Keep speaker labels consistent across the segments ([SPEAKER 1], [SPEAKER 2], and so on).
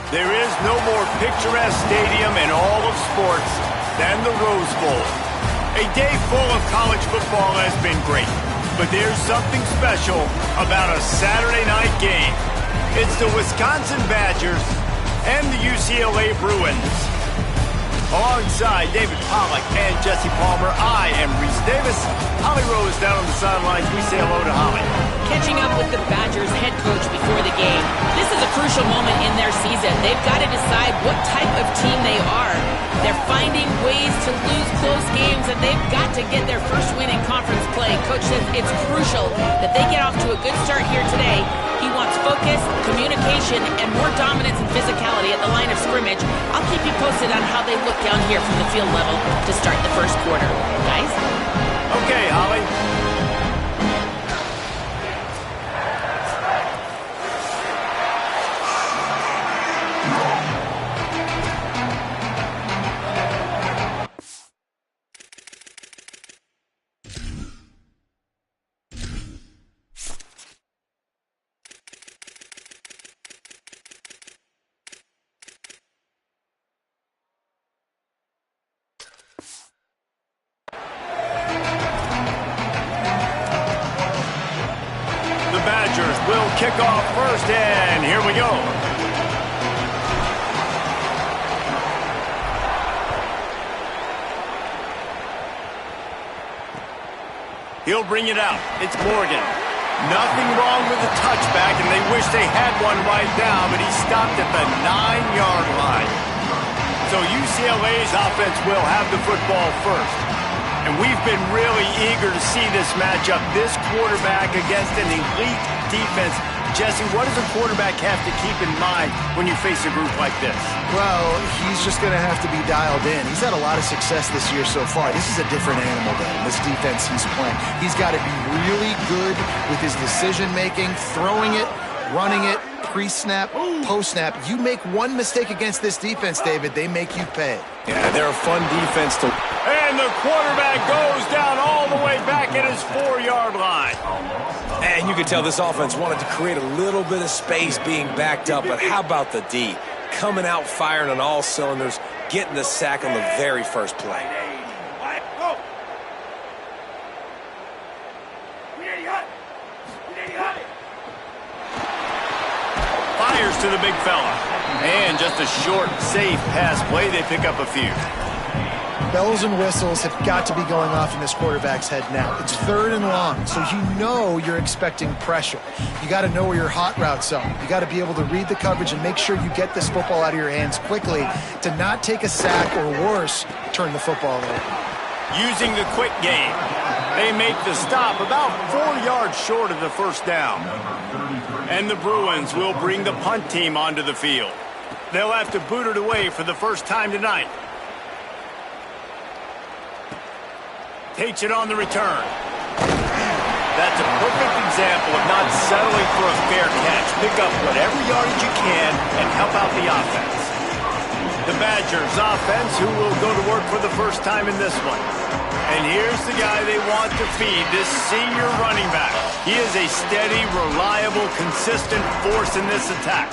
[SPEAKER 1] There is no more picturesque stadium in all of sports than the Rose Bowl. A day full of college football has been great, but there's something special about a Saturday night game. It's the Wisconsin Badgers and the UCLA Bruins. Alongside David Pollack and Jesse Palmer, I am Reese Davis. Holly Rose down on the sidelines. We say hello to Holly.
[SPEAKER 2] Catching up with the Badgers head coach before the game. This is a crucial moment in their season. They've got to decide what type of team they are. They're finding ways to lose close games, and they've got to get their first win in conference play. Coach says it's crucial that they get off to a good start here today. He wants focus, communication, and more dominance and physicality at the line of scrimmage. I'll keep you posted on how they look down here from the field level to start the first quarter. Guys?
[SPEAKER 1] Okay, Holly. Will kick off first, and here we go. He'll bring it out. It's Morgan. Nothing wrong with the touchback, and they wish they had one right now, but he stopped at the 9-yard line. So UCLA's offense will have the football first. And we've been really eager to see this matchup, this quarterback against an elite defense. Jesse, what does a quarterback have to keep in mind when you face a group like this?
[SPEAKER 3] Well, he's just going to have to be dialed in. He's had a lot of success this year so far. This is a different animal, though, this defense he's playing. He's got to be really good with his decision-making, throwing it, running it, pre-snap, post-snap. You make one mistake against this defense, David, they make you pay.
[SPEAKER 4] Yeah, they're a fun defense to...
[SPEAKER 1] And the quarterback goes down all the way back at his 4-yard line.
[SPEAKER 4] And you can tell this offense wanted to create a little bit of space being backed up, but how about the D? Coming out firing on all cylinders, getting the sack on the very first play.
[SPEAKER 1] Fires to the big fella. And just a short, safe pass play. They pick up a few.
[SPEAKER 3] Bells and whistles have got to be going off in this quarterback's head now. It's 3rd and long, so you know you're expecting pressure. You got to know where your hot routes are. You got to be able to read the coverage and make sure you get this football out of your hands quickly to not take a sack or worse, turn the football over.
[SPEAKER 1] Using the quick game, they make the stop about 4 yards short of the first down. And the Bruins will bring the punt team onto the field. They'll have to boot it away for the first time tonight. Takes it on the return. That's a perfect example of not settling for a fair catch. Pick up whatever yardage you can and help out the offense. The Badgers offense, who will go to work for the first time in this one. And here's the guy they want to feed, this senior running back. He is a steady, reliable, consistent force in this attack.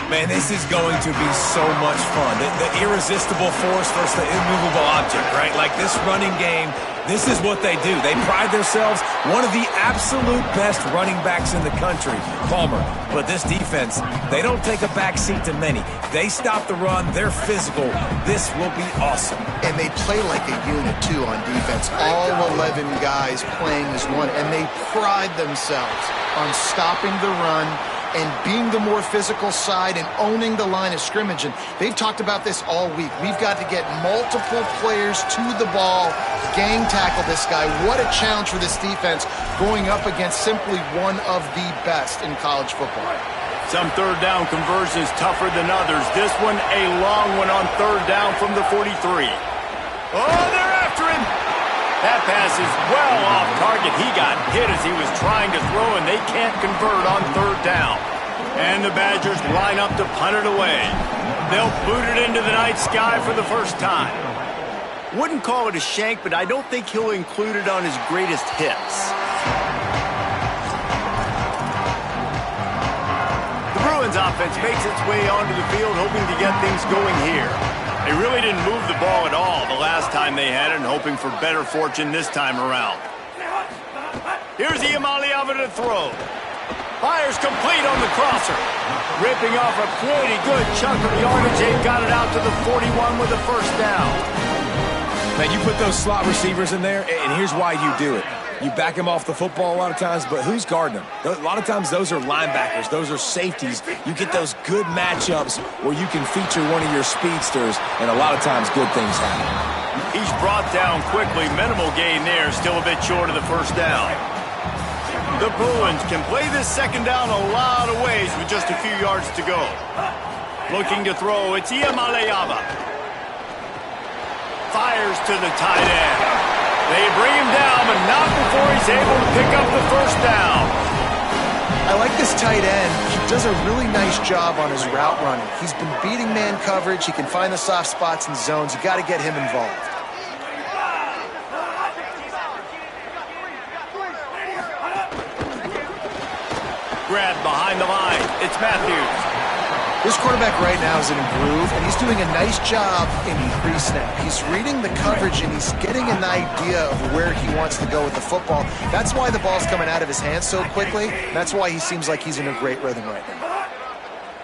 [SPEAKER 4] Man, this is going to be so much fun. The irresistible force versus the immovable object, right? Like this running game, this is what they do. They pride themselves, one of the absolute best running backs in the country, Palmer. But this defense, they don't take a back seat to many. They stop the run. They're physical. This will be awesome.
[SPEAKER 3] And they play like a unit, too, on defense. All 11 guys playing as one, and they pride themselves on stopping the run and being the more physical side and owning the line of scrimmage. And they've talked about this all week. We've got to get multiple players to the ball, gang tackle this guy. What a challenge for this defense going up against simply one of the best in college football.
[SPEAKER 1] Some third down conversions tougher than others. This one a long one on third down from the 43. Oh, they're after him. That pass is well off target. He got hit as he was trying to throw, and they can't convert on third down. And the Badgers line up to punt it away. They'll boot it into the night sky for the first time. Wouldn't call it a shank, but I don't think he'll include it on his greatest hits. The Bruins offense makes its way onto the field, hoping to get things going here. They really didn't move the ball at all the last time they had it, and hoping for better fortune this time around. Here's Iamaleava to throw. Fires complete on the crosser. Ripping off a pretty good chunk of yardage. They've got it out to the 41 with a first down.
[SPEAKER 4] Man, you put those slot receivers in there, and here's why you do it. You back them off the football a lot of times, but who's guarding them? A lot of times those are linebackers. Those are safeties. You get those good matchups where you can feature one of your speedsters, and a lot of times good things happen.
[SPEAKER 1] He's brought down quickly. Minimal gain there. Still a bit short of the first down. The Bruins can play this second down a lot of ways with just a few yards to go. Looking to throw, it's Iamaleava. Fires to the tight end. They bring him down, but not before he's able to pick up the first down.
[SPEAKER 3] I like this tight end. He does a really nice job on his route running. He's been beating man coverage. He can find the soft spots and zones. You got to get him involved.
[SPEAKER 1] Grabbed behind the line. It's Matthews.
[SPEAKER 3] This quarterback right now is in a groove, and he's doing a nice job in pre-snap. He's reading the coverage, and he's getting an idea of where he wants to go with the football. That's why the ball's coming out of his hands so quickly. That's why he seems like he's in a great rhythm right now.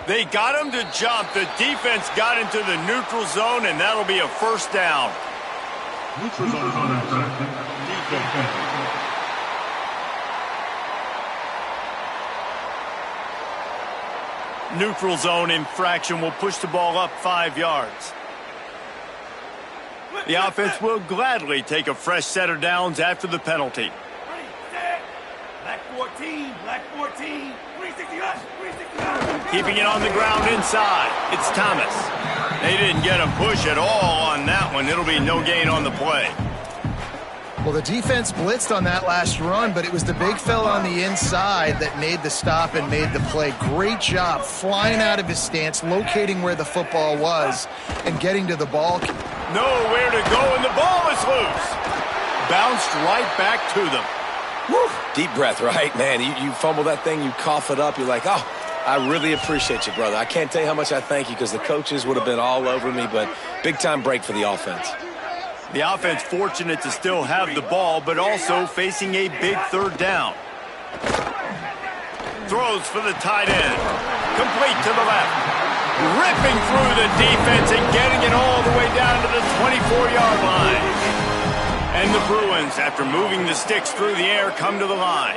[SPEAKER 1] They got him to jump. The defense got into the neutral zone, and that'll be a first down.
[SPEAKER 5] Neutral zone defense.
[SPEAKER 1] Neutral zone infraction will push the ball up 5 yards. The offense will gladly take a fresh set of downs after the penalty.
[SPEAKER 5] Black 14, black 14, 360.
[SPEAKER 1] Keeping it on the ground inside. It's Thomas. They didn't get a push at all on that one. It'll be no gain on the play.
[SPEAKER 3] Well, the defense blitzed on that last run, but it was the big fella on the inside that made the stop and made the play. Great job flying out of his stance, locating where the football was, and getting to the ball.
[SPEAKER 1] Nowhere to go, and the ball is loose. Bounced right back to them.
[SPEAKER 4] Woo. Deep breath, right? Man, you fumble that thing, you cough it up, you're like, oh, I really appreciate you, brother. I can't tell you how much I thank you because the coaches would have been all over me, but big-time break for the offense.
[SPEAKER 1] The offense fortunate to still have the ball, but also facing a big third down. Throws for the tight end. Complete to the left. Ripping through the defense and getting it all the way down to the 24-yard line. And the Bruins, after moving the sticks through the air, come to the line.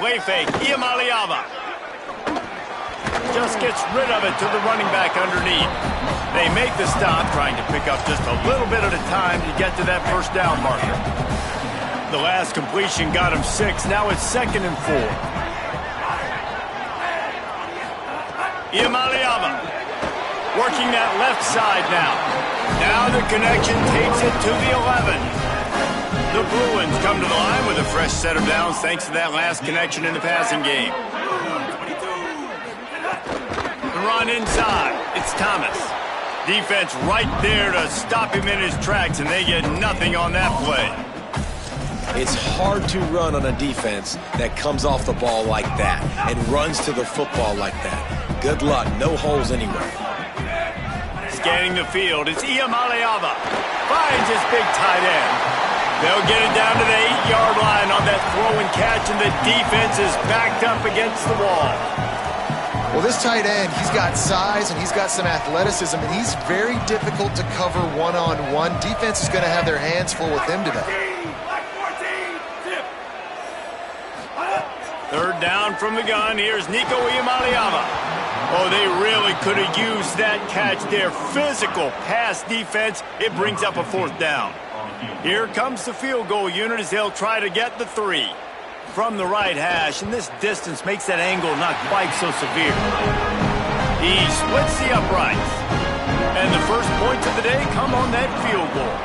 [SPEAKER 1] Play fake, Iamaleava. Just gets rid of it to the running back underneath. They make the stop, trying to pick up just a little bit at a time to get to that first down marker. The last completion got him 6. Now it's 2nd and 4. Iamaleava working that left side now. Now the connection takes it to the 11. The Bruins come to the line with a fresh set of downs thanks to that last connection in the passing game. The run inside. It's Thomas. Defense right there to stop him in his tracks, and they get nothing on that play.
[SPEAKER 4] It's hard to run on a defense that comes off the ball like that and runs to the football like that. Good luck. No holes anywhere.
[SPEAKER 1] Scanning the field, it's Iamaleava. Finds his big tight end. They'll get it down to the 8-yard line on that throw and catch, and the defense is backed up against the wall.
[SPEAKER 3] Well, this tight end, he's got size and he's got some athleticism, and he's very difficult to cover one-on-one. Defense is going to have their hands full with him today.
[SPEAKER 1] Third down from the gun. Here's Nico Iamaleava. Oh, they really could have used that catch there. Physical pass defense. It brings up a 4th down. Here comes the field goal unit as they'll try to get the 3. From the right hash, and this distance makes that angle not quite so severe. He splits the uprights. And the first points of the day come on that field goal.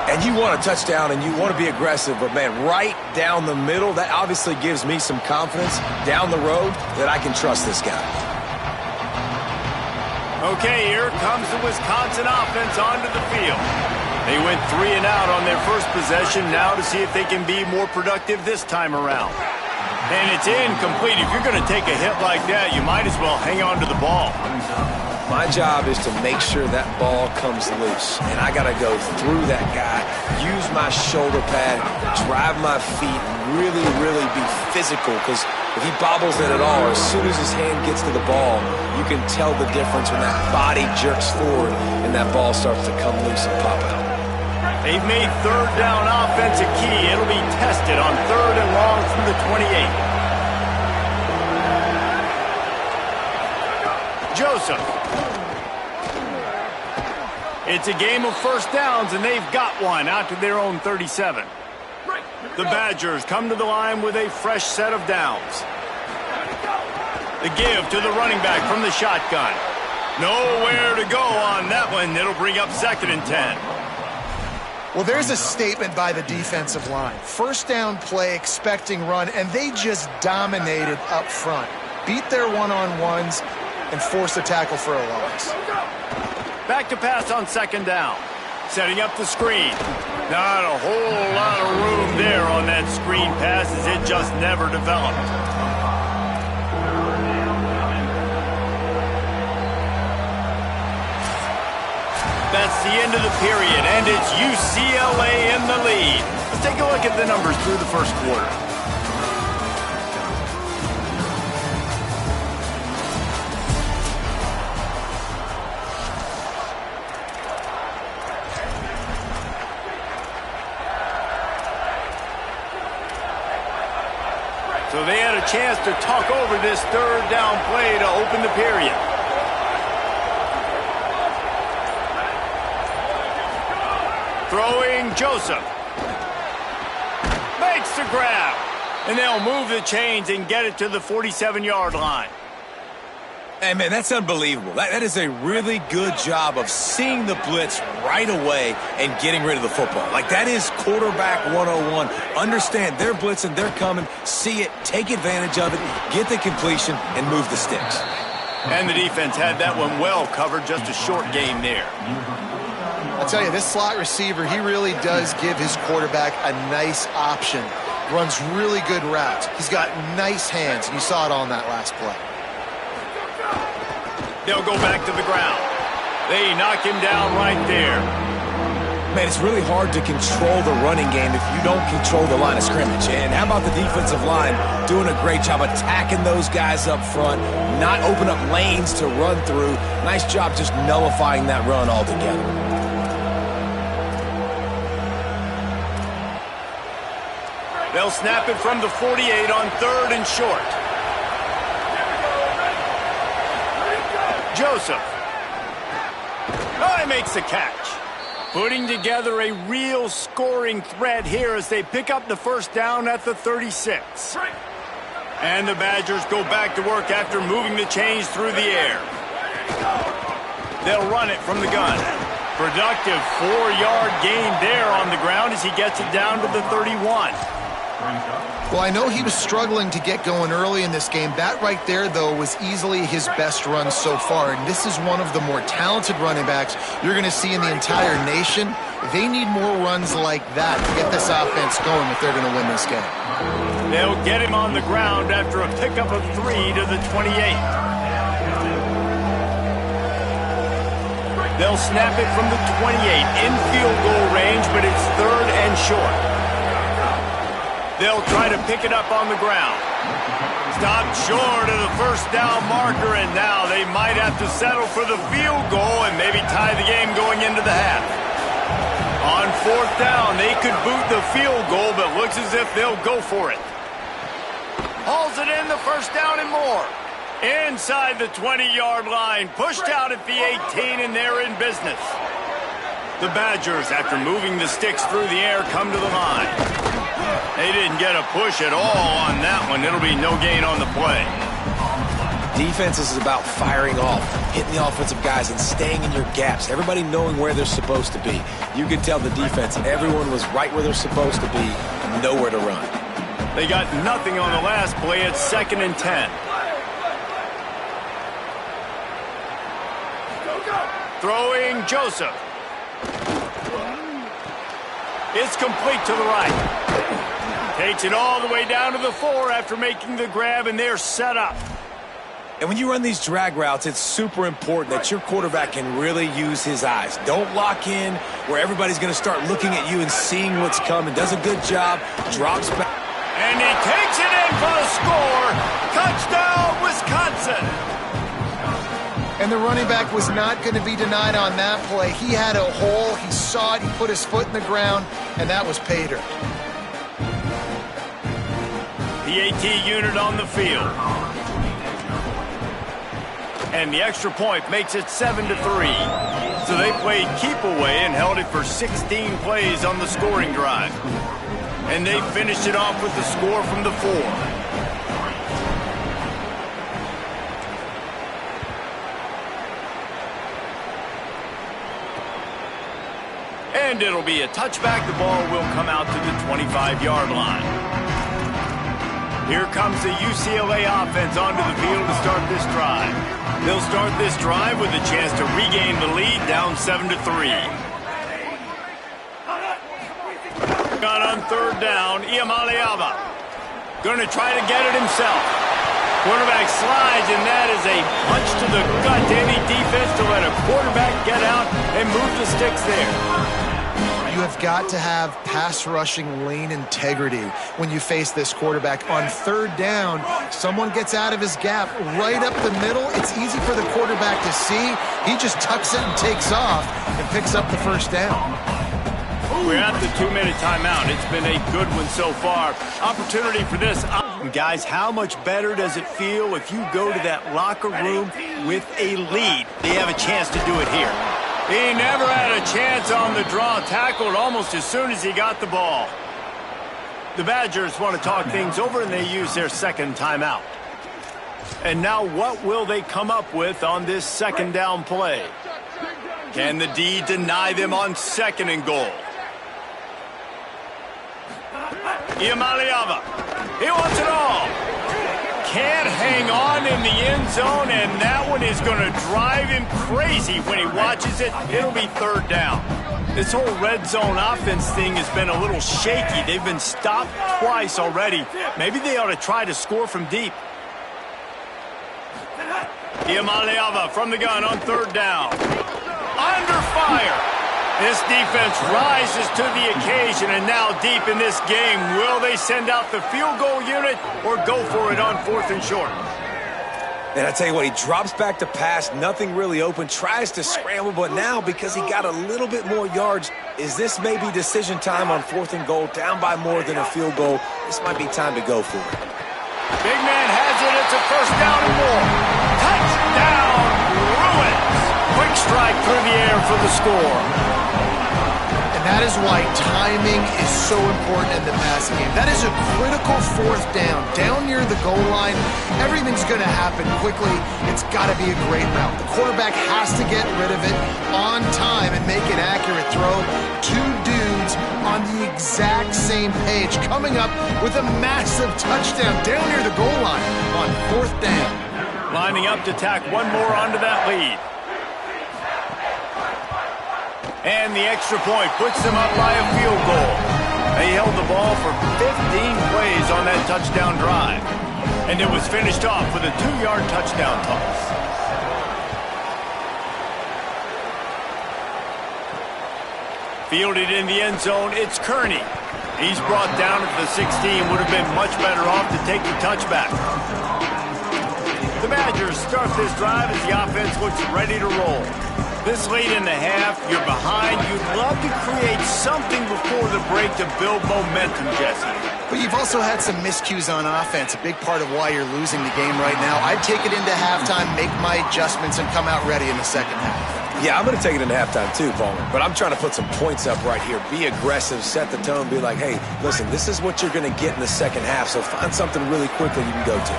[SPEAKER 4] And you want a touchdown and you want to be aggressive, but man, right down the middle, that obviously gives me some confidence down the road that I can trust this guy.
[SPEAKER 1] Okay, here comes the Wisconsin offense onto the field. They went 3 and out on their first possession, now to see if they can be more productive this time around. And it's incomplete. If you're going to take a hit like that, you might as well hang on to the ball.
[SPEAKER 4] My job is to make sure that ball comes loose. And I got to go through that guy, use my shoulder pad, drive my feet, really, really be physical. Because if he bobbles it at all, as soon as his hand gets to the ball, you can tell the difference when that body jerks forward and that ball starts to come loose and pop out.
[SPEAKER 1] They've made third down offense a key. It'll be tested on 3rd and long from the 28. Joseph. It's a game of first downs, and they've got one out to their own 37. The Badgers come to the line with a fresh set of downs. The give to the running back from the shotgun. Nowhere to go on that one. It'll bring up 2nd and 10.
[SPEAKER 3] Well, there's a statement by the defensive line. First down play, expecting run, and they just dominated up front. Beat their one-on-ones and forced a tackle for a loss.
[SPEAKER 1] Back to pass on 2nd down. Setting up the screen. Not a whole lot of room there on that screen pass as it just never developed. That's the end of the period, and it's UCLA in the lead. Let's take a look at the numbers through the first quarter. So they had a chance to talk over this 3rd down play to open the period. Throwing Joseph. Makes the grab. And they'll move the chains and get it to the 47-yard line.
[SPEAKER 4] Hey, man, that's unbelievable. That is a really good job of seeing the blitz right away and getting rid of the football. Like, that is quarterback 101. Understand they're blitzing, they're coming, see it, take advantage of it, get the completion, and move the sticks.
[SPEAKER 1] And the defense had that one well covered, just a short game there.
[SPEAKER 3] I'll tell you, this slot receiver, he really does give his quarterback a nice option. Runs really good routes. He's got nice hands, and you saw it on that last play.
[SPEAKER 1] They'll go back to the ground. They knock him down right there.
[SPEAKER 4] Man, it's really hard to control the running game if you don't control the line of scrimmage. And how about the defensive line doing a great job attacking those guys up front, not open up lanes to run through. Nice job just nullifying that run altogether.
[SPEAKER 1] They'll snap it from the 48 on 3rd and short. Joseph. Oh, he makes the catch. Putting together a real scoring threat here as they pick up the first down at the 36. And the Badgers go back to work after moving the chains through the air. They'll run it from the gun. Productive 4-yard gain there on the ground as he gets it down to the 31.
[SPEAKER 3] Well, I know he was struggling to get going early in this game. That right there, though, was easily his best run so far. And this is one of the more talented running backs you're going to see in the entire nation. They need more runs like that to get this offense going if they're going to win this game.
[SPEAKER 1] They'll get him on the ground after a pickup of 3 to the 28. They'll snap it from the 28 in field goal range, but it's 3rd and short. They'll try to pick it up on the ground. Stopped short of the first down marker, and now they might have to settle for the field goal and maybe tie the game going into the half. On 4th down, they could boot the field goal, but looks as if they'll go for it. Hauls it in, the first down and more. Inside the 20-yard line, pushed out at the 18, and they're in business. The Badgers, after moving the sticks through the air, come to the line. They didn't get a push at all on that one. It'll be no gain on the play.
[SPEAKER 4] Defense is about firing off, hitting the offensive guys, and staying in your gaps. Everybody knowing where they're supposed to be. You can tell the defense, everyone was right where they're supposed to be, and nowhere to run.
[SPEAKER 1] They got nothing on the last play at 2nd and 10. Throwing Joseph. It's complete to the right. Takes it all the way down to the 4 after making the grab, and they're set up.
[SPEAKER 4] And when you run these drag routes, it's super important that your quarterback can really use his eyes. Don't lock in where everybody's going to start looking at you and seeing what's coming. Does a good job, drops back.
[SPEAKER 1] And he takes it in for the score. Touchdown, Wisconsin.
[SPEAKER 3] And the running back was not going to be denied on that play. He had a hole. He saw it. He put his foot in the ground, and that was pay dirt.
[SPEAKER 1] PAT unit on the field. And the extra point makes it 7-3. So they played keep away and held it for 16 plays on the scoring drive. And they finished it off with the score from the 4. And it'll be a touchback. The ball will come out to the 25-yard line. Here comes the UCLA offense onto the field to start this drive. They'll start this drive with a chance to regain the lead, down 7-3. On third down, Iamaleava. Going to try to get it himself. Quarterback slides, and that is a punch to the gut to any defense to let a quarterback get out and move the sticks there.
[SPEAKER 3] You have got to have pass rushing lane integrity when you face this quarterback. On third down, someone gets out of his gap right up the middle. It's easy for the quarterback to see. He just tucks it and takes off and picks up the first down.
[SPEAKER 1] We're at the 2-minute timeout. It's been a good one so far. Opportunity for this. Guys, how much better does it feel if you go to that locker room with a lead? They have a chance to do it here. He never had a chance on the draw, tackled almost as soon as he got the ball. The Badgers want to talk things over, and they use their second timeout. And now what will they come up with on this second down play? Can the D deny them on 2nd and goal? Iamaleava. He wants it all. Can't hang on in the end zone, and that one is going to drive him crazy when he watches it. It'll be third down. This whole red zone offense thing has been a little shaky. They've been stopped twice already. Maybe they ought to try to score from deep. Iamaleava from the gun on third down. Under fire. This defense rises to the occasion, and now deep in this game, will they send out the field goal unit or go for it on 4th and short?
[SPEAKER 4] And I tell you what, he drops back to pass, nothing really open, tries to scramble, but now because he got a little bit more yards, is this maybe decision time on 4th and goal, down by more than a field goal? This might be time to go for it.
[SPEAKER 1] Big man has it. It's a first down and more. Touchdown, Bruins. Quick strike through the air for the score.
[SPEAKER 3] That is why timing is so important in the passing game. That is a critical 4th down. Down near the goal line, everything's going to happen quickly. It's got to be a great route. The quarterback has to get rid of it on time and make an accurate throw. 2 dudes on the exact same page, coming up with a massive touchdown down near the goal line on 4th down.
[SPEAKER 1] Lining up to tack one more onto that lead. And the extra point puts them up by a field goal. They held the ball for 15 plays on that touchdown drive. And it was finished off with a 2-yard touchdown toss. Fielded in the end zone, it's Kearney. He's brought down at the 16. Would have been much better off to take the touchback. The Badgers start this drive as the offense looks ready to roll. This late in the half, you're behind. You'd love to create something before the break to build momentum, Jesse.
[SPEAKER 3] But you've also had some miscues on offense, a big part of why you're losing the game right now. I'd take it into halftime, make my adjustments, and come out ready in the second half.
[SPEAKER 4] Yeah, I'm going to take it into halftime too, Palmer. But I'm trying to put some points up right here. Be aggressive, set the tone, be like, hey, listen, this is what you're going to get in the second half, so find something really quickly you can go to.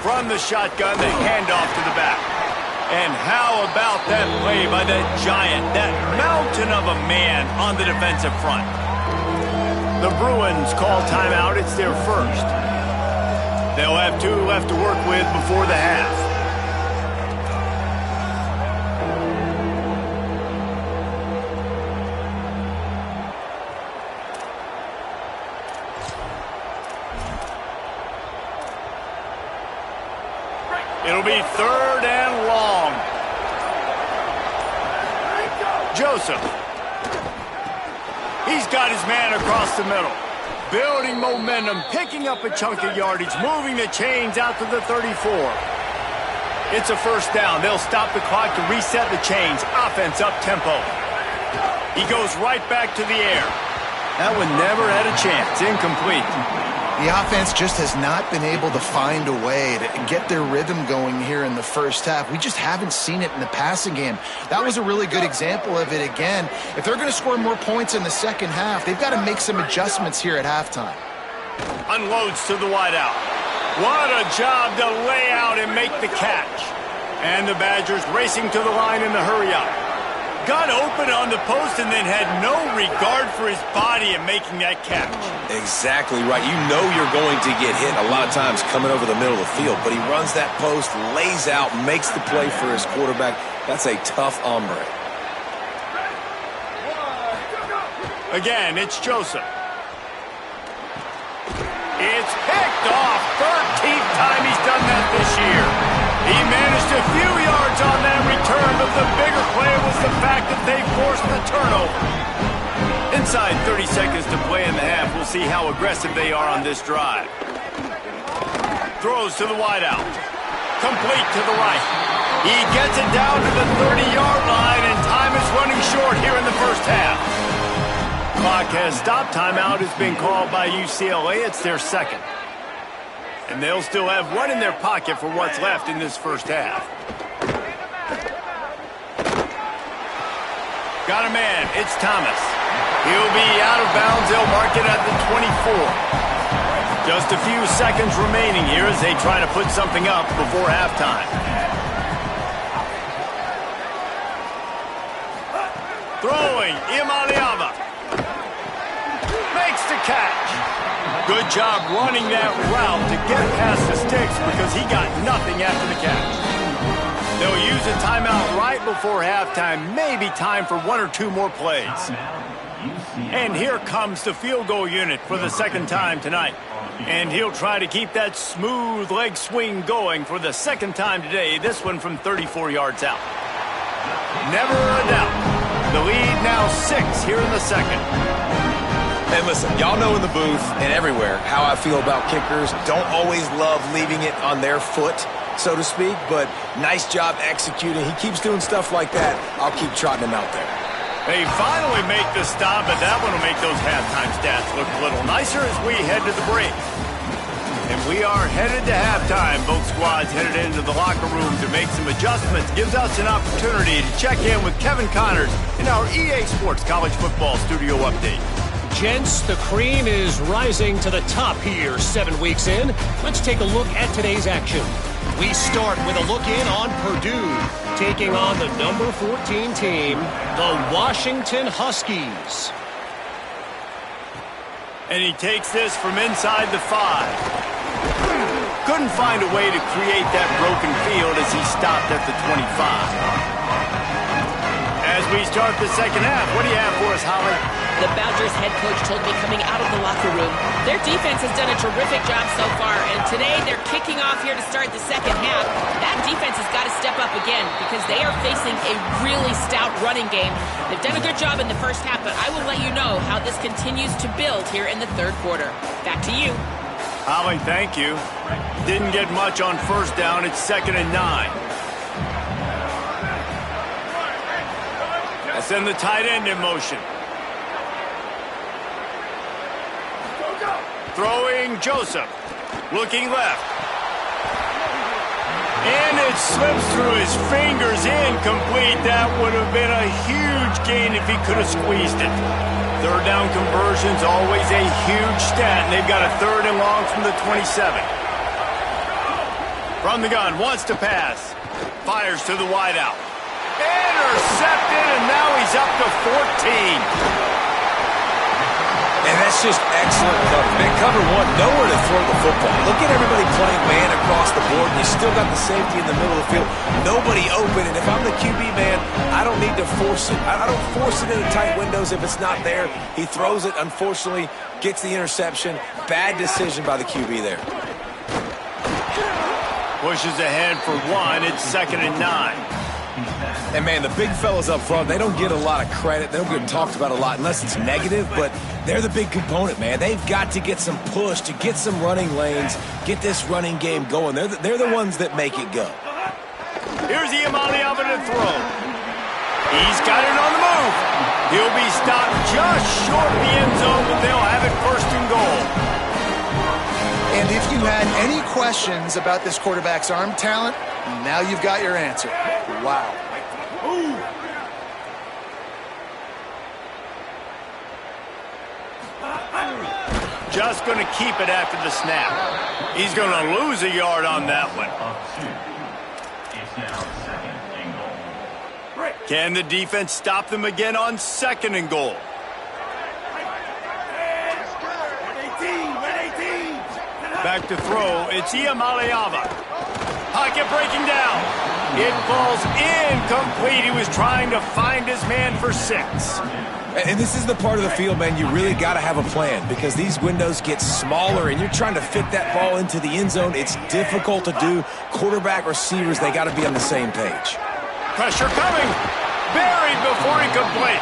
[SPEAKER 1] From the shotgun, the handoff to the back. And how about that play by that giant, that mountain of a man on the defensive front? The Bruins call timeout. It's their first. They'll have 2 left to work with before the half. It'll be 3rd and long. Joseph. He's got his man across the middle. Building momentum, picking up a chunk of yardage, moving the chains out to the 34. It's a 1st down. They'll stop the clock to reset the chains. Offense up tempo. He goes right back to the air. That one never had a chance. Incomplete.
[SPEAKER 3] The offense just has not been able to find a way to get their rhythm going here in the first half. We just haven't seen it in the passing game. That was a really good example of it again. If they're going to score more points in the second half, they've got to make some adjustments here at halftime.
[SPEAKER 1] Unloads to the wideout. What a job to lay out and make the catch. And the Badgers racing to the line in the hurry-up. Got open on the post and then had no regard for his body in making that catch.
[SPEAKER 4] Exactly right. You know you're going to get hit a lot of times coming over the middle of the field, but he runs that post, lays out, makes the play for his quarterback. That's a tough hombre.
[SPEAKER 1] Again, it's Joseph. It's picked off. 13th time he's done that this year. He managed a few yards on that return, but the bigger play was the fact that they forced the turnover. Inside 30 seconds to play in the half, we'll see how aggressive they are on this drive. Throws to the wideout. Complete to the right. He gets it down to the 30-yard line, and time is running short here in the first half. Clock has stopped. Timeout has been called by UCLA. It's their 2nd. And they'll still have one in their pocket for what's left in this first half. Got a man. It's Thomas. He'll be out of bounds. They'll mark it at the 24. Just a few seconds remaining here as they try to put something up before halftime. Throwing. Imaliava. Makes the catch. Good job running that route to get past the sticks because he got nothing after the catch. They'll use a timeout right before halftime. Maybe time for 1 or 2 more plays. And here comes the field goal unit for the 2nd time tonight. And he'll try to keep that smooth leg swing going for the 2nd time today. This one from 34 yards out. Never a doubt. The lead now 6 here in the 2nd.
[SPEAKER 4] And listen, y'all know in the booth and everywhere how I feel about kickers. Don't always love leaving it on their foot, so to speak, but nice job executing. He keeps doing stuff like that. I'll keep trotting him out there.
[SPEAKER 1] They finally make the stop, but that one will make those halftime stats look a little nicer as we head to the break. And we are headed to halftime. Both squads headed into the locker room to make some adjustments. Gives us an opportunity to check in with Kevin Connors in our EA Sports College Football Studio Update.
[SPEAKER 6] Gents, the cream is rising to the top here 7 weeks in. Let's take a look at today's action. We start with a look in on Purdue, taking on the number 14 team, the Washington Huskies.
[SPEAKER 1] And he takes this from inside the 5. Couldn't find a way to create that broken field as he stopped at the 25. As we start the 2nd half, what do you have for us, Holly?
[SPEAKER 2] The Badgers head coach told me coming out of the locker room, their defense has done a terrific job so far, and today they're kicking off here to start the 2nd half. That defense has got to step up again because they are facing a really stout running game. They've done a good job in the first half, but I will let you know how this continues to build here in the 3rd quarter. Back to you.
[SPEAKER 1] Holly, thank you. Didn't get much on 1st down. It's 2nd and 9. Send the tight end in motion. Throwing Joseph. Looking left. And it slips through his fingers. Incomplete. That would have been a huge gain if he could have squeezed it. 3rd down conversions, always a huge stat. And they've got a 3rd and long from the 27. From the gun, wants to pass. Fires to the wideout. Intercepted, and now he's up to 14.
[SPEAKER 4] And that's just excellent cover. Man, cover 1, nowhere to throw the football. Look at everybody playing man across the board, and you still got the safety in the middle of the field. Nobody open, and if I'm the QB man, I don't need to force it. I don't force it into tight windows if it's not there. He throws it, unfortunately, gets the interception. Bad decision by the QB there.
[SPEAKER 1] Pushes ahead for one. It's 2nd and 9.
[SPEAKER 4] And, man, the big fellas up front, they don't get a lot of credit. They don't get talked about a lot unless it's negative, but they're the big component, man. They've got to get some push, to get some running lanes, get this running game going. They're the ones that make it go.
[SPEAKER 1] Here's Iamaleava to throw. He's got it on the move. He'll be stopped just short of the end zone, but they'll have it 1st and goal.
[SPEAKER 3] And if you had any questions about this quarterback's arm talent, now you've got your answer. Wow.
[SPEAKER 1] Just going to keep it after the snap. He's going to lose a yard on that one. Can the defense stop them again on 2nd and goal? Back to throw. It's Iamaleava. Pocket breaking down. It falls incomplete. He was trying to find his man for 6.
[SPEAKER 4] And this is the part of the field, man, you really got to have a plan because these windows get smaller and you're trying to fit that ball into the end zone. It's difficult to do. Quarterback, receivers, they got to be on the same page.
[SPEAKER 1] Pressure coming. Buried before he could blink.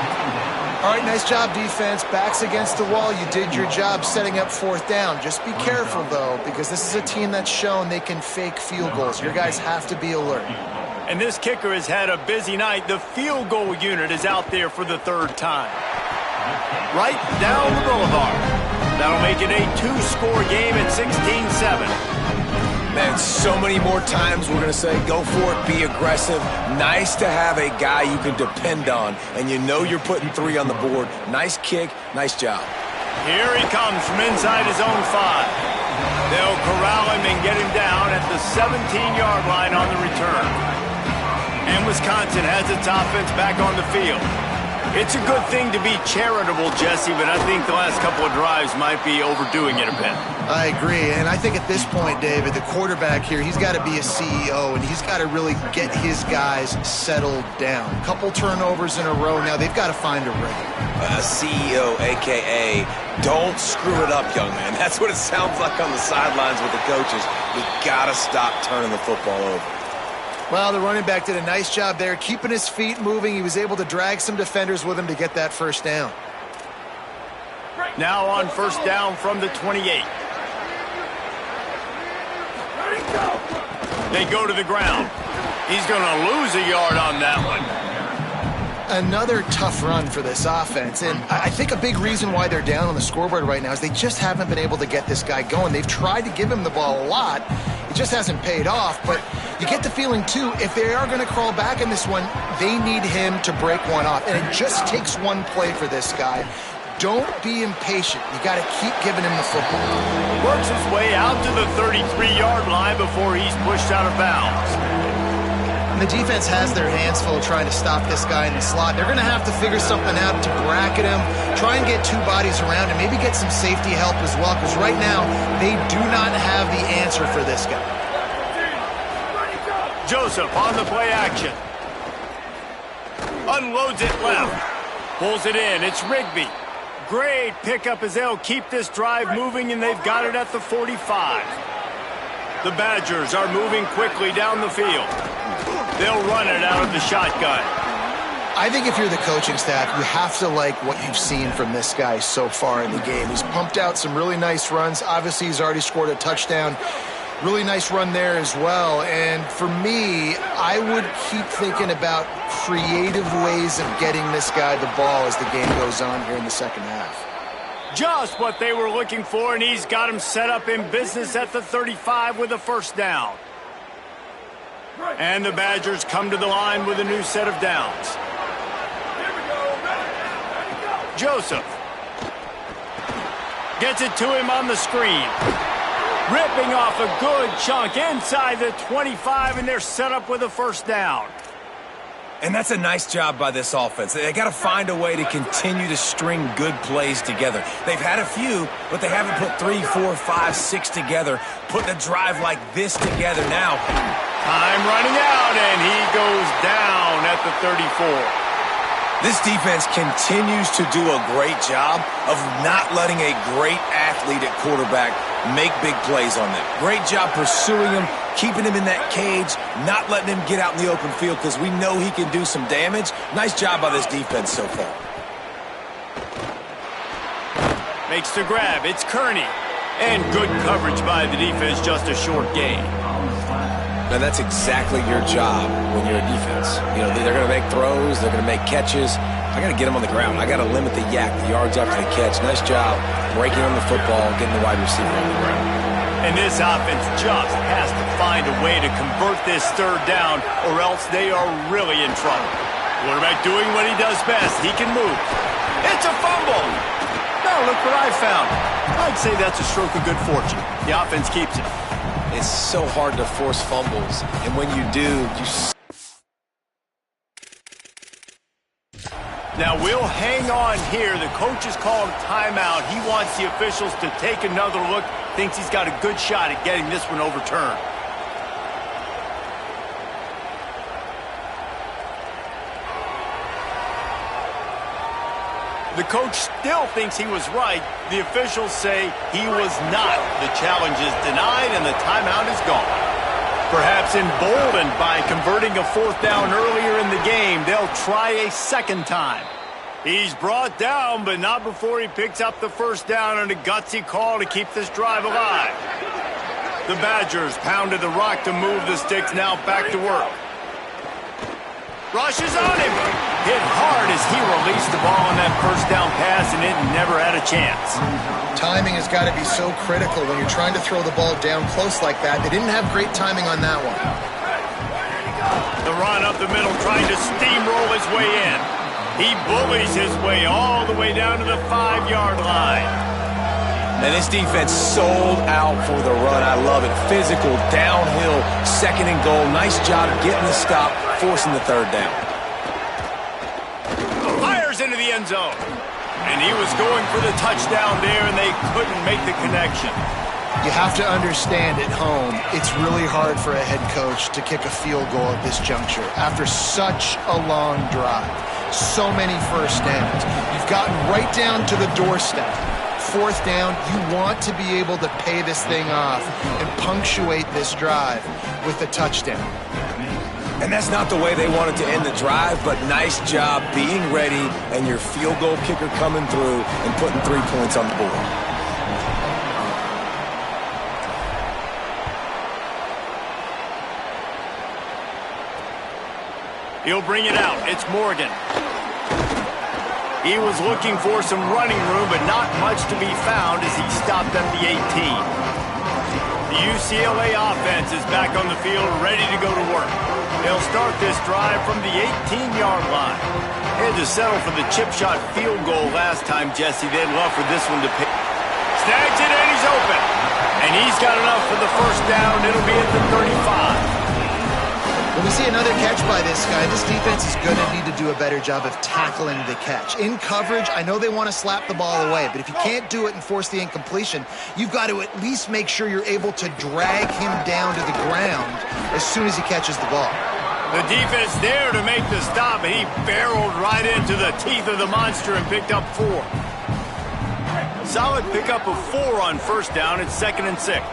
[SPEAKER 3] All right, nice job, defense. Backs against the wall. You did your job setting up 4th down. Just be careful, though, because this is a team that's shown they can fake field goals. Your guys have to be alert.
[SPEAKER 1] And this kicker has had a busy night. The field goal unit is out there for the 3rd time. Right down the boulevard. That'll make it a 2-score game at 16-7.
[SPEAKER 4] Man, so many more times we're going to say, go for it, be aggressive. Nice to have a guy you can depend on, and you know you're putting 3 on the board. Nice kick, nice job.
[SPEAKER 1] Here he comes from inside his own 5. They'll corral him and get him down at the 17-yard line on the return. And Wisconsin has its offense back on the field. It's a good thing to be charitable, Jesse, but I think the last couple of drives might be overdoing it a bit.
[SPEAKER 3] I agree, and I think at this point, David, the quarterback here, he's got to be a CEO, and he's got to really get his guys settled down. A couple turnovers in a row now. They've got to find a rhythm.
[SPEAKER 4] A CEO, a.k.a. don't screw it up, young man. That's what it sounds like on the sidelines with the coaches. We got to stop turning the football over.
[SPEAKER 3] Well, the running back did a nice job there, keeping his feet moving. He was able to drag some defenders with him to get that 1st down.
[SPEAKER 1] Now on 1st down from the 28. They go to the ground. He's going to lose a yard on that one.
[SPEAKER 3] Another tough run for this offense, and I think a big reason why they're down on the scoreboard right now is they just haven't been able to get this guy going. They've tried to give him the ball a lot. It just hasn't paid off, but you get the feeling, too, if they are going to crawl back in this one, they need him to break one off, and it just takes one play for this guy. Don't be impatient. You got to keep giving him the football.
[SPEAKER 1] Works his way out to the 33-yard line before he's pushed out of bounds.
[SPEAKER 3] And the defense has their hands full trying to stop this guy in the slot. They're going to have to figure something out to bracket him, try and get 2 bodies around him, maybe get some safety help as well, because right now they do not have the answer for this guy.
[SPEAKER 1] Joseph on the play action. Unloads it left. Pulls it in. It's Rigby. Great pickup as they'll keep this drive moving, and they've got it at the 45. The Badgers are moving quickly down the field. They'll run it out of the shotgun.
[SPEAKER 3] I think if you're the coaching staff, you have to like what you've seen from this guy so far in the game. He's pumped out some really nice runs. Obviously, he's already scored a touchdown. Really nice run there as well. And for me, I would keep thinking about creative ways of getting this guy the ball as the game goes on here in the 2nd half.
[SPEAKER 1] Just what they were looking for, and he's got him set up in business at the 35 with a 1st down. And the Badgers come to the line with a new set of downs. Joseph gets it to him on the screen. Ripping off a good chunk inside the 25, and they're set up with a 1st down.
[SPEAKER 4] And that's a nice job by this offense. They got to find a way to continue to string good plays together. They've had a few, but they haven't put 3, 4, 5, 6 together, putting a drive like this together now.
[SPEAKER 1] Time running out, and he goes down at the 34.
[SPEAKER 4] This defense continues to do a great job of not letting a great athlete at quarterback make big plays on them. Great job pursuing them, keeping him in that cage, not letting him get out in the open field because we know he can do some damage. Nice job by this defense so far.
[SPEAKER 1] Makes the grab. It's Kearney. And good coverage by the defense, just a short gain.
[SPEAKER 4] Now, that's exactly your job when you're a defense. You know, they're going to make throws. They're going to make catches. I got to get them on the ground. I got to limit the yak, the yards after the catch. Nice job breaking on the football, getting the wide receiver on the ground.
[SPEAKER 1] And this offense just has to find a way to convert this third down, or else they are really in trouble. Quarterback doing what he does best. He can move. It's a fumble. Now look what I found. I'd say that's a stroke of good fortune. The offense keeps it.
[SPEAKER 4] It's so hard to force fumbles, and when you do, you...
[SPEAKER 1] Now we'll hang on here. The coach has called a timeout. He wants the officials to take another look. Thinks he's got a good shot at getting this one overturned. The coach still thinks he was right. The officials say he was not. The challenge is denied and the timeout is gone. Perhaps emboldened by converting a fourth down earlier in the game, they'll try a second time. He's brought down, but not before he picks up the first down on a gutsy call to keep this drive alive. The Badgers pounded the rock to move the sticks, now back to work. Rushes on him. Hit hard as he released the ball on that first down pass, and it never had a chance.
[SPEAKER 3] Timing has got to be so critical when you're trying to throw the ball down close like that. They didn't have great timing on that one.
[SPEAKER 1] The run up the middle, trying to steamroll his way in. He bullies his way all the way down to the 5-yard line.
[SPEAKER 4] And this defense sold out for the run. I love it. Physical, downhill, second and goal. Nice job getting the stop, forcing the third down.
[SPEAKER 1] Fires into the end zone. And he was going for the touchdown there, and they couldn't make the connection.
[SPEAKER 3] You have to understand at home, it's really hard for a head coach to kick a field goal at this juncture after such a long drive. So many first downs. You've gotten right down to the doorstep. Fourth down, you want to be able to pay this thing off and punctuate this drive with a touchdown.
[SPEAKER 4] And that's not the way they wanted to end the drive, but nice job being ready and your field goal kicker coming through and putting 3 points on the board.
[SPEAKER 1] He'll bring it out. It's Morgan. He was looking for some running room, but not much to be found as he stopped at the 18. The UCLA offense is back on the field, ready to go to work. They'll start this drive from the 18-yard line. They had to settle for the chip shot field goal last time, Jesse. They'd love for this one to pick. Snags it, and he's open. And he's got enough for the first down. It'll be at the 35.
[SPEAKER 3] When we see another catch by this guy, this defense is going to need to do a better job of tackling the catch. In coverage, I know they want to slap the ball away, but if you can't do it and force the incompletion, you've got to at least make sure you're able to drag him down to the ground as soon as he catches the ball.
[SPEAKER 1] The defense there to make the stop, and he barreled right into the teeth of the monster and picked up 4. Solid pickup of 4 on first down. It's 2nd and 6.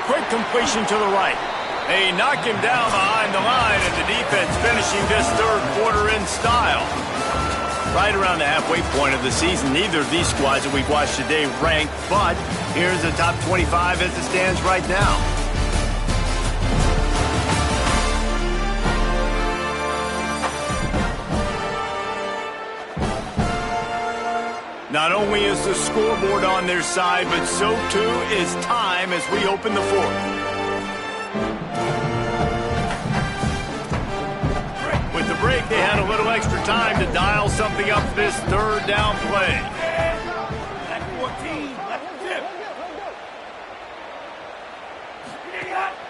[SPEAKER 1] Quick completion to the right. They knock him down behind the line, and the defense finishing this third quarter in style. Right around the halfway point of the season, neither of these squads that we've watched today ranked, but here's the top 25 as it stands right now. Not only is the scoreboard on their side, but so too is time as we open the fourth. With the break, they had a little extra time to dial something up this third down play.
[SPEAKER 5] Left 14, left 10.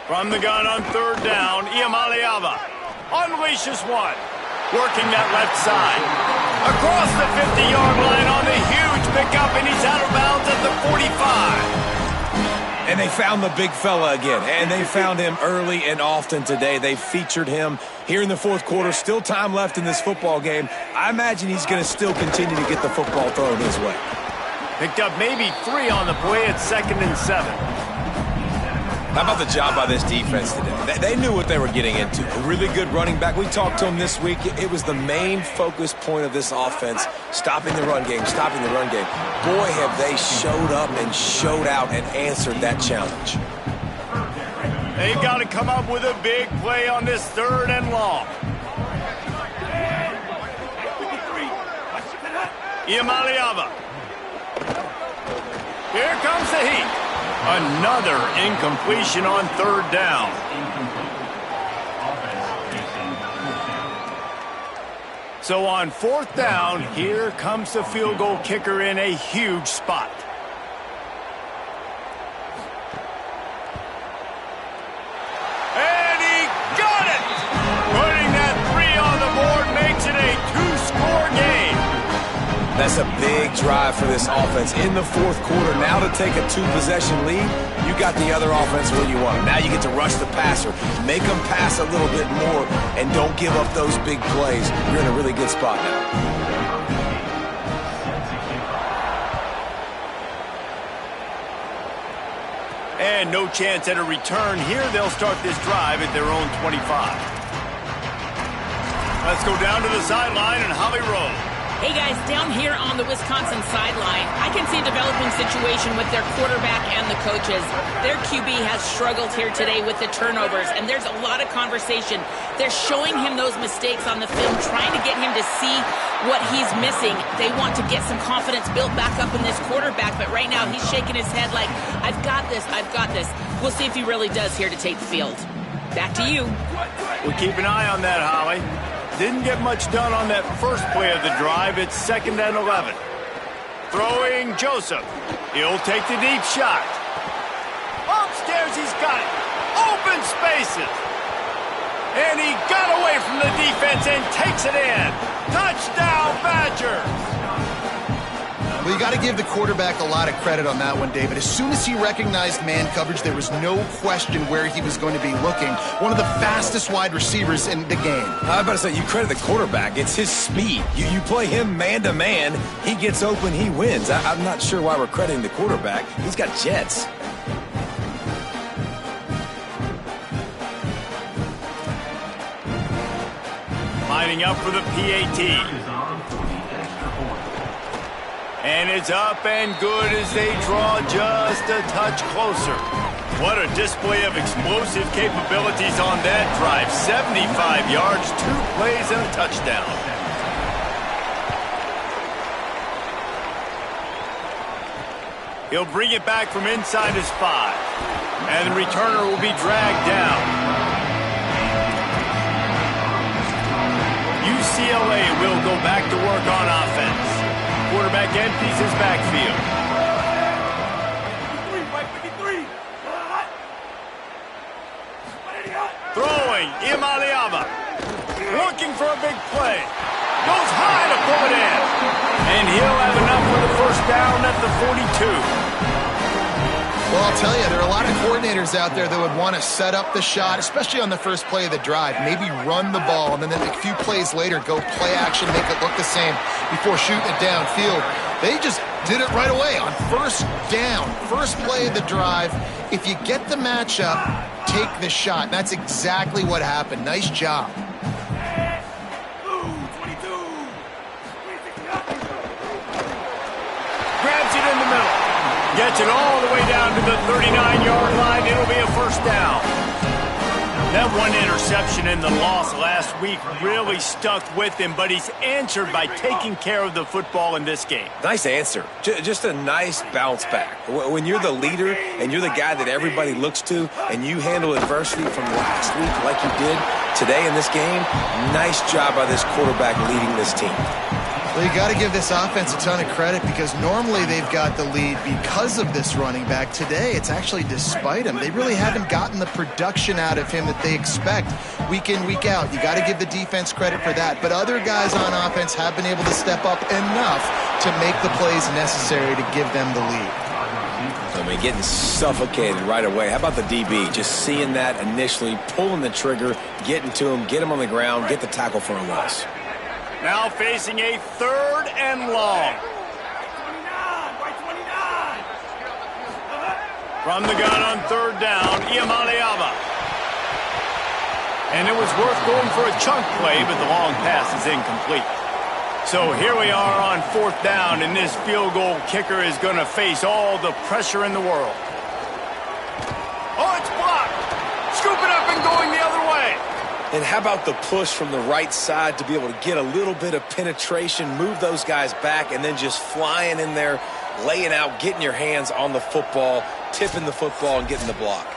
[SPEAKER 1] From the gun on third down, Iamaleava unleashes one. Working that left side. Across the 50-yard line on the huge pickup, and he's out of bounds at the 45.
[SPEAKER 4] And they found the big fella again, and they found him early and often today. They featured him here in the fourth quarter. Still time left in this football game. I imagine he's going to still continue to get the football thrown his way.
[SPEAKER 1] Picked up maybe 3 on the play at 2nd and 7.
[SPEAKER 4] How about the job by this defense today? They knew what they were getting into. A really good running back. We talked to him this week. It was the main focus point of this offense, stopping the run game, stopping the run game. Boy, have they showed up and showed out and answered that challenge.
[SPEAKER 1] They've got to come up with a big play on this 3rd and long. Iamaleava. Here comes the heat. Another incompletion on 3rd down. So on 4th down, here comes the field goal kicker in a huge spot. And he got it! Putting that 3 on the board makes it a 2-score game.
[SPEAKER 4] That's a big drive for this offense in the 4th quarter. Now to take a 2-possession lead, you got the other offense where you want them. Now you get to rush the passer, make them pass a little bit more, and don't give up those big plays. You're in a really good spot now.
[SPEAKER 1] And no chance at a return here. They'll start this drive at their own 25. Let's go down to the sideline and Holly roll.
[SPEAKER 2] Hey guys, down here on the Wisconsin sideline, I can see a developing situation with their quarterback and the coaches. Their QB has struggled here today with the turnovers, and there's a lot of conversation. They're showing him those mistakes on the film, trying to get him to see what he's missing. They want to get some confidence built back up in this quarterback, but right now he's shaking his head like, I've got this, I've got this. We'll see if he really does here to take the field. Back to you.
[SPEAKER 1] We'll keep an eye on that, Holly. Didn't get much done on that first play of the drive. It's 2nd and 11. Throwing Joseph. He'll take the deep shot. Upstairs, he's got it. Open spaces. And he got away from the defense and takes it in. Touchdown, Badgers.
[SPEAKER 3] Well, you got to give the quarterback a lot of credit on that one, David. As soon as he recognized man coverage, there was no question where he was going to be looking. One of the fastest wide receivers in the game.
[SPEAKER 4] I'm about to say, you credit the quarterback. It's his speed. You play him man-to-man, he gets open, he wins. I'm not sure why we're crediting the quarterback. He's got jets.
[SPEAKER 1] Lining up for the PAT. And it's up and good as they draw just a touch closer. What a display of explosive capabilities on that drive. 75 yards, 2 plays, and a touchdown. He'll bring it back from inside his 5. And the returner will be dragged down. UCLA will go back to work on offense. Quarterback empties his backfield.
[SPEAKER 5] 53.
[SPEAKER 1] Throwing, Iamaleava. Looking for a big play. Goes high to pull it in. And he'll have enough for the 1st down at the 42.
[SPEAKER 3] Well, I'll tell you, there are a lot of coordinators out there that would want to set up the shot, especially on the first play of the drive, maybe run the ball, and then a few plays later go play action, make it look the same before shooting it downfield. They just did it right away on 1st down, first play of the drive. If you get the matchup, take the shot. That's exactly what happened. Nice job.
[SPEAKER 1] Grabs it in the middle. Gets it all the way down to the 39-yard line. It'll be a 1st down. That one interception in the loss last week really stuck with him, but he's answered by taking care of the football in this game.
[SPEAKER 4] Nice answer. Just a nice bounce back. When you're the leader and you're the guy that everybody looks to and you handle adversity from last week like you did today in this game, nice job by this quarterback leading this team.
[SPEAKER 3] Well, you got to give this offense a ton of credit because normally they've got the lead because of this running back. Today, it's actually despite him. They really haven't gotten the production out of him that they expect week in, week out. You got to give the defense credit for that. But other guys on offense have been able to step up enough to make the plays necessary to give them the lead.
[SPEAKER 4] I mean, getting suffocated right away. How about the DB? Just seeing that initially, pulling the trigger, getting to him, get him on the ground, get the tackle for a loss.
[SPEAKER 1] Now facing a 3rd and long. From the gun on third down, Iamaleava. And it was worth going for a chunk play, but the long pass is incomplete. So here we are on fourth down, and this field goal kicker is going to face all the pressure in the world. Oh, it's blocked. Scoop it up and going the other way.
[SPEAKER 4] And how about the push from the right side to be able to get a little bit of penetration, move those guys back, and then just flying in there, laying out, getting your hands on the football, tipping the football, and getting the block.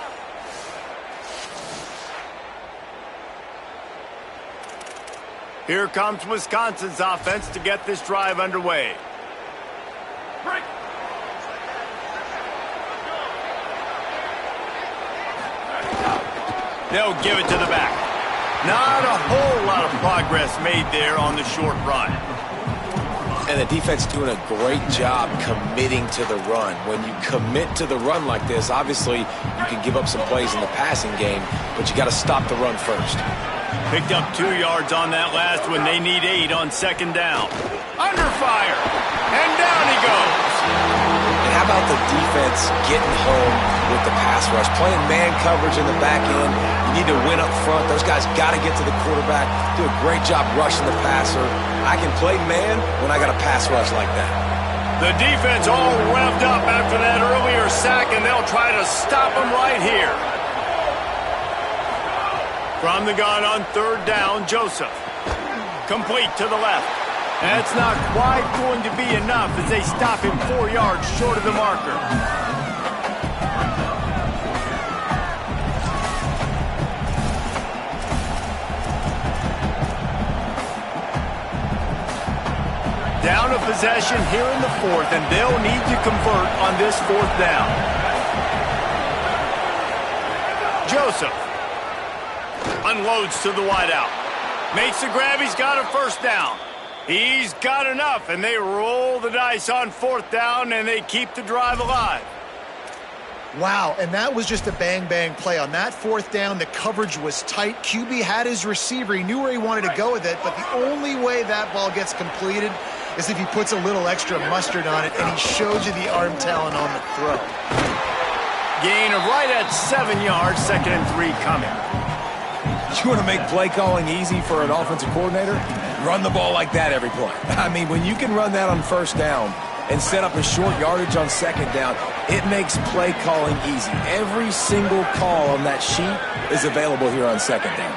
[SPEAKER 1] Here comes Wisconsin's offense to get this drive underway.
[SPEAKER 5] Break.
[SPEAKER 1] They'll give it to the back. Not a whole lot of progress made there on the short run.
[SPEAKER 4] And the defense doing a great job committing to the run. When you commit to the run like this, obviously you can give up some plays in the passing game, but you got to stop the run first.
[SPEAKER 1] Picked up 2 yards on that last one. They need 8 on second down. Under fire. And down he goes.
[SPEAKER 4] And how about the defense getting home with the pass rush? Playing man coverage in the back end. You need to win up front. Those guys got to get to the quarterback. Do a great job rushing the passer. I can play man when I got a pass rush like that.
[SPEAKER 1] The defense all revved up after that earlier sack, and they'll try to stop him right here. From the gun on third down, Joseph. Complete to the left. That's not quite going to be enough as they stop him 4 yards short of the marker. Down a possession here in the fourth, and they'll need to convert on this fourth down. Joseph unloads to the wideout. Makes the grab. He's got a first down. He's got enough, and they roll the dice on fourth down, and they keep the drive alive.
[SPEAKER 3] Wow, and that was just a bang-bang play. On that fourth down, the coverage was tight. QB had his receiver. He knew where he wanted to go with it, but the only way that ball gets completed is if he puts a little extra mustard on it, and he shows you the arm talent on the throw.
[SPEAKER 1] Gain of right at 7 yards, 2nd and 3 coming.
[SPEAKER 4] You want to make play calling easy for an offensive coordinator? Run the ball like that every play. I mean, when you can run that on first down and set up a short yardage on second down, it makes play calling easy. Every single call on that sheet is available here on second down.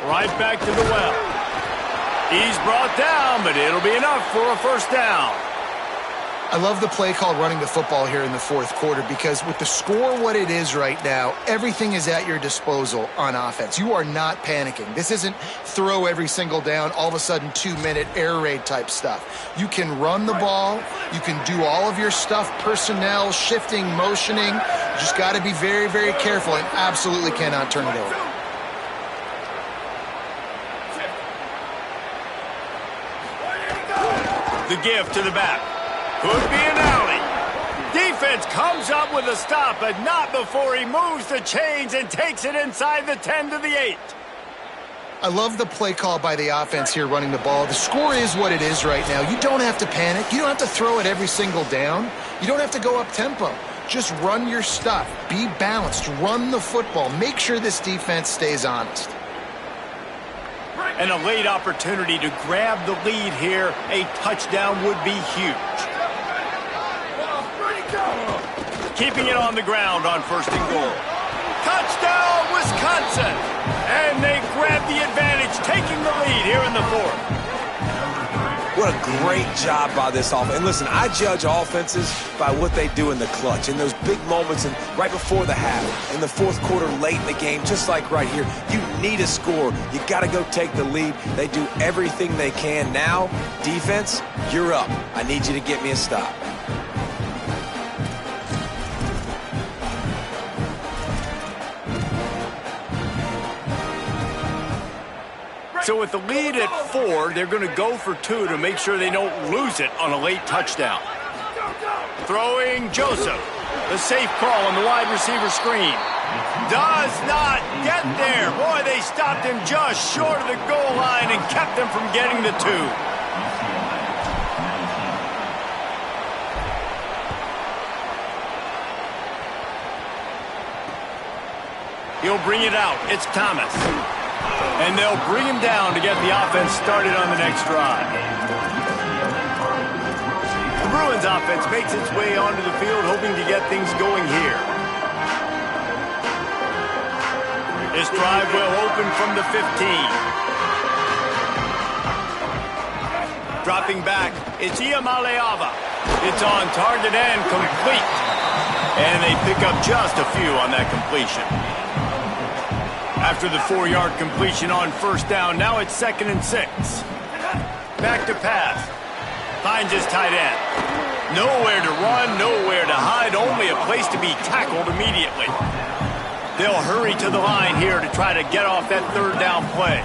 [SPEAKER 1] Right back to the well. He's brought down, but it'll be enough for a first down.
[SPEAKER 3] I love the play call running the football here in the fourth quarter because with the score what it is right now, everything is at your disposal on offense. You are not panicking. This isn't throw every single down, all of a sudden 2-minute air raid type stuff. You can run the ball. You can do all of your stuff, personnel, shifting, motioning. You just got to be very, very careful and absolutely cannot turn it over.
[SPEAKER 1] The give to the back. Could be an alley. Defense comes up with a stop, but not before he moves the chains and takes it inside the 10 to the 8.
[SPEAKER 3] I love the play call by the offense here running the ball. The score is what it is right now. You don't have to panic. You don't have to throw it every single down. You don't have to go up tempo. Just run your stuff. Be balanced. Run the football. Make sure this defense stays honest.
[SPEAKER 1] And a late opportunity to grab the lead here. A touchdown would be huge. Keeping it on the ground on 1st and goal. Touchdown, Wisconsin! And they grab the advantage, taking the lead here in the fourth.
[SPEAKER 4] What a great job by this offense. And listen, I judge offenses by what they do in the clutch, in those big moments and right before the half, in the fourth quarter, late in the game, just like right here. You need a score. You got to go take the lead. They do everything they can. Now, defense, you're up. I need you to get me a stop.
[SPEAKER 1] So with the lead at 4, they're going to go for 2 to make sure they don't lose it on a late touchdown. Throwing Joseph. The safe call on the wide receiver screen. Does not get there. Boy, they stopped him just short of the goal line and kept him from getting the 2. He'll bring it out. It's Thomas. And they'll bring him down to get the offense started on the next drive. The Bruins offense makes its way onto the field, hoping to get things going here. This drive will open from the 15. Dropping back, it's Iamaleava. It's on target and complete. And they pick up just a few on that completion. After the 4-yard completion on first down, now it's 2nd and 6. Back to pass. Finds his tight end. Nowhere to run, nowhere to hide, only a place to be tackled immediately. They'll hurry to the line here to try to get off that 3rd down play.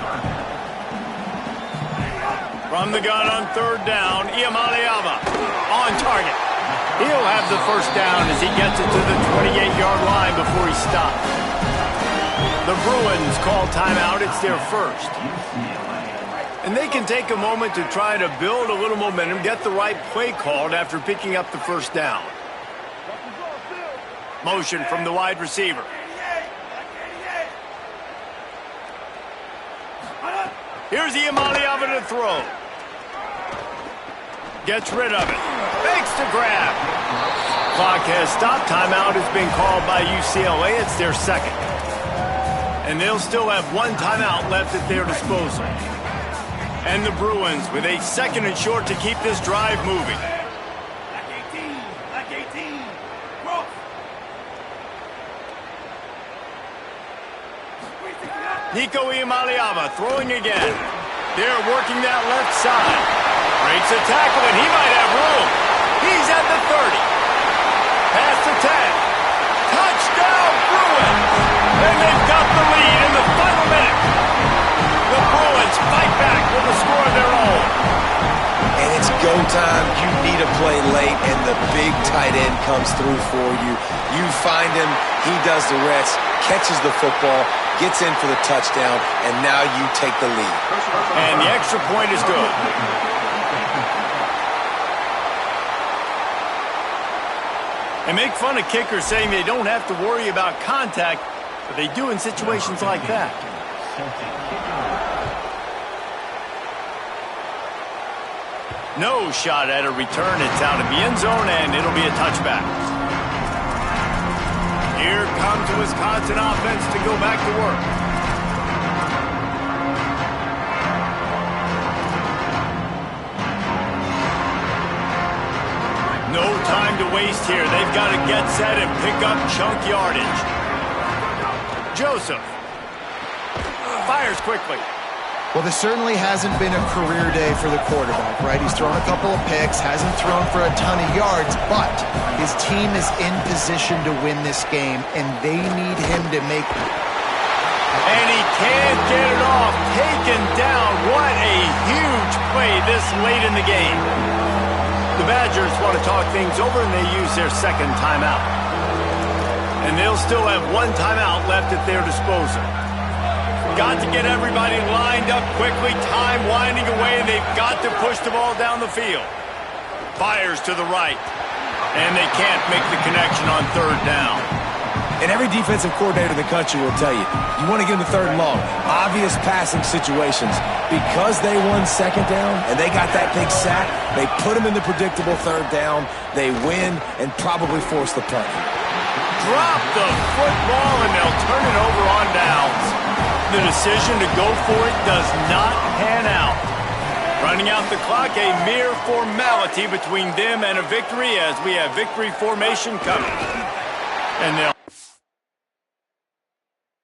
[SPEAKER 1] From the gun on 3rd down, Iamaleava on target. He'll have the first down as he gets it to the 28-yard line before he stops. The Bruins call timeout. It's their first. And they can take a moment to try to build a little momentum, get the right play called after picking up the first down. Motion from the wide receiver. Here's Iamaleava to throw. Gets rid of it. Fakes to grab. Clock has stopped. Timeout has been called by UCLA. It's their second. And they'll still have 1 timeout left at their disposal. And the Bruins with a 2nd and short to keep this drive moving.
[SPEAKER 5] Back 18. Back 18. Cross.
[SPEAKER 1] Nico Iamaleava throwing again. They're working that left side. Breaks a tackle, and he might have room. He's at the 30. Past the 10. Touchdown, Bruins! And they've got the lead in the final minute. The Bruins fight back with a score of their own.
[SPEAKER 4] And it's go time. You need a play late, and the big tight end comes through for you. You find him, he does the rest, catches the football, gets in for the touchdown, and now you take the lead.
[SPEAKER 1] And the extra point is good. And make fun of kickers saying they don't have to worry about contact, but they do in situations like that. No shot at a return. It's out of the end zone, and it'll be a touchback. Here comes the Wisconsin offense to go back to work. No time to waste here. They've got to get set and pick up chunk yardage. Joseph fires quickly.
[SPEAKER 3] Well, this certainly hasn't been a career day for the quarterback, right? He's thrown a couple of picks, hasn't thrown for a ton of yards, but his team is in position to win this game, and they need him to make it.
[SPEAKER 1] And he can't get it off. Taken down. What a huge play this late in the game. The Badgers want to talk things over, and they use their 2nd timeout. And they'll still have 1 timeout left at their disposal. Got to get everybody lined up quickly, time winding away, and they've got to push the ball down the field. Fires to the right, and they can't make the connection on 3rd down.
[SPEAKER 4] And every defensive coordinator in the country will tell you, you want to get in the 3rd and long, obvious passing situations. Because they won 2nd down and they got that big sack, they put them in the predictable 3rd down, they win, and probably force the punt.
[SPEAKER 1] Drop the football, and they'll turn it over on downs. The decision to go for it does not pan out. Running out the clock, a mere formality between them and a victory as we have victory formation coming. And they'll